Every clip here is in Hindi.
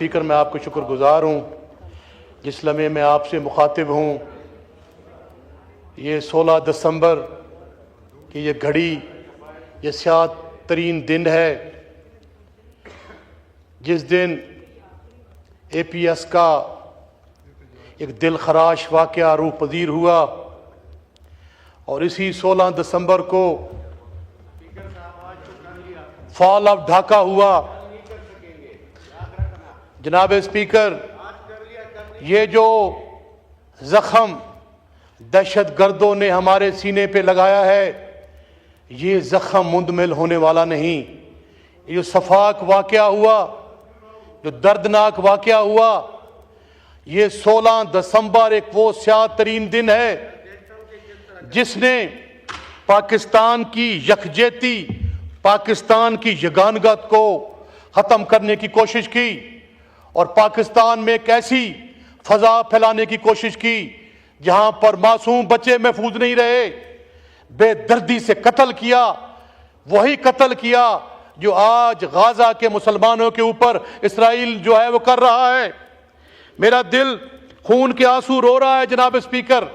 स्पीकर, मैं आपको शुक्रगुजार हूँ जिस लम्हे में आपसे मुखातिब हूँ। ये 16 दिसंबर की ये घड़ी, ये स्याद तरीन दिन है जिस दिन APS का एक दिल खराश वाक़या रूह पजीर हुआ और इसी 16 दिसंबर को फॉल ऑफ ढाका हुआ। जनाब स्पीकर, ये जो जख्म दहशत गर्दों ने हमारे सीने पे लगाया है, ये जख्म मुंदमिल होने वाला नहीं। ये जो सफाक वाक़या हुआ, जो दर्दनाक वाक़या हुआ, ये 16 दिसंबर एक वो स्याद तरीन दिन है जिसने पाकिस्तान की यकजहती, पाकिस्तान की यगानगत को ख़त्म करने की कोशिश की और पाकिस्तान में एक ऐसी फजा फैलाने की कोशिश की जहां पर मासूम बच्चे महफूज नहीं रहे। बेदर्दी से कत्ल किया, वही कत्ल किया जो आज गाजा के मुसलमानों के ऊपर इसराइल जो है वो कर रहा है। मेरा दिल खून के आंसू रो रहा है जनाब स्पीकर।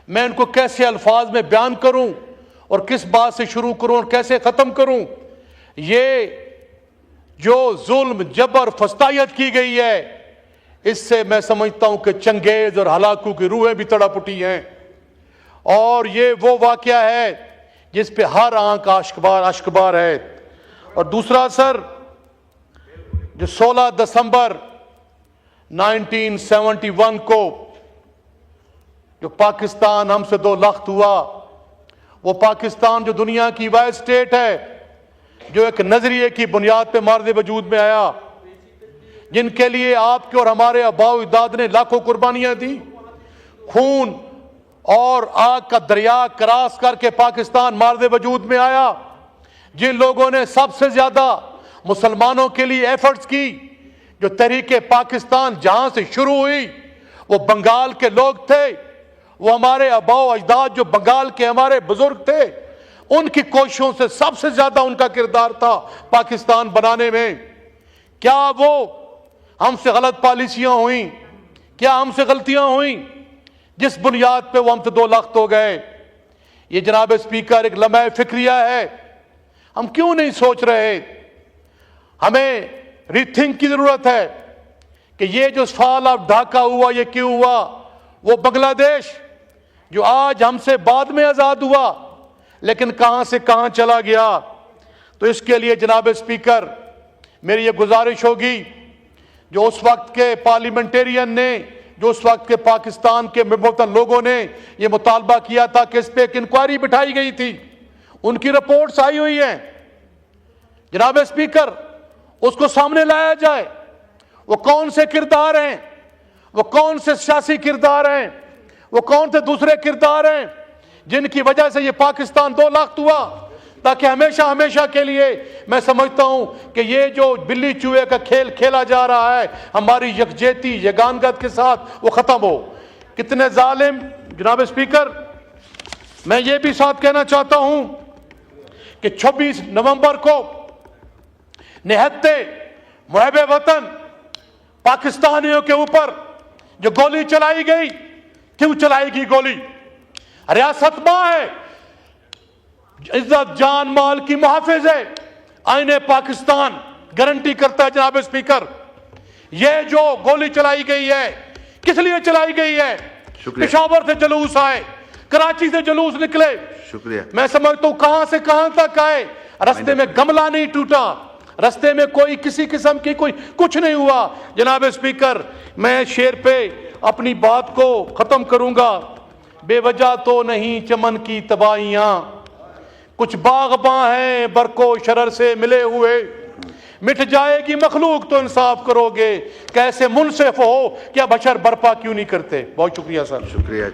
मैं इनको कैसे अल्फाज में बयान करूं और किस बात से शुरू करूं और कैसे ख़त्म करूं। ये जो जुल्म जबर फस्तायत की गई है, इससे मैं समझता हूं कि चंगेज और हलाकू की रूहें भी तड़प उठी हैं। और ये वो वाक़या है जिस पे हर आंख अश्कबार है। और दूसरा सर, जो 16 दिसंबर 1971 को जो पाकिस्तान हमसे दो लख्त हुआ, वो पाकिस्तान जो दुनिया की वाइड स्टेट है, जो एक नजरिए की बुनियाद पे मार्दे वजूद में आया, जिनके लिए आपके और हमारे आबाओ अजदाद ने लाखों कुर्बानियां दी, खून और आग का दरिया क्रॉस करके पाकिस्तान मार्दे वजूद में आया, जिन लोगों ने सबसे ज्यादा मुसलमानों के लिए एफर्ट्स की, जो तहरीके पाकिस्तान जहां से शुरू हुई वो बंगाल के लोग थे, वो हमारे आबाओ अजदाद जो बंगाल के हमारे बुजुर्ग थे, उनकी कोशिशों से सबसे ज्यादा उनका किरदार था पाकिस्तान बनाने में। क्या वो हमसे गलत पॉलिसियां हुई, क्या हमसे गलतियां हुई जिस बुनियाद पे वो हमसे दो लख्त हो गए। ये जनाब स्पीकर एक लम्हा फिक्रिया है। हम क्यों नहीं सोच रहे, हमें रीथिंक की जरूरत है कि ये जो फॉल ऑफ ढाका हुआ, ये क्यों हुआ। वो बांग्लादेश जो आज हमसे बाद में आजाद हुआ, लेकिन कहां से कहां चला गया। तो इसके लिए जनाब स्पीकर मेरी ये गुजारिश होगी, जो उस वक्त के पार्लियामेंटेरियन ने, जो उस वक्त के पाकिस्तान के मुवत्तन लोगों ने ये मुतालबा किया था कि इस पे एक इंक्वायरी बिठाई गई थी, उनकी रिपोर्ट्स आई हुई हैं जनाब स्पीकर, उसको सामने लाया जाए। वो कौन से किरदार हैं, वो कौन से सियासी किरदार हैं, वो कौन से दूसरे किरदार हैं जिनकी वजह से ये पाकिस्तान दो लाख हुआ, ताकि हमेशा हमेशा के लिए मैं समझता हूं कि ये जो बिल्ली चूहे का खेल खेला जा रहा है हमारी यकजहती यगानगत के साथ, वो खत्म हो। कितने जालिम जनाब स्पीकर। मैं ये भी साथ कहना चाहता हूं कि 26 नवंबर को निहत्ते मुहब्बे वतन पाकिस्तानियों के ऊपर जो गोली चलाई गई, क्यों चलाएगी गोली। रियासत मां है, इज्जत जान माल की मुहाफिज है, आईने पाकिस्तान गारंटी करता है जनाब स्पीकर। ये जो गोली चलाई गई है किस लिए चलाई गई है। पेशावर से जुलूस आए, कराची से जुलूस निकले, शुक्रिया, मैं समझता हूं कहां से कहां तक आए। रास्ते में गमला नहीं टूटा, रास्ते में कोई किसी किस्म की कोई कुछ नहीं हुआ। जनाब स्पीकर, मैं शेर पे अपनी बात को खत्म करूंगा। बेवजह तो नहीं चमन की तबाहियां, कुछ बागबां हैं बरको शरर से मिले हुए। मिट जाएगी मखलूक तो इंसाफ करोगे, कैसे मुनसिफ हो क्या बशर बर्पा क्यों नहीं करते। बहुत शुक्रिया सर। शुक्रिया।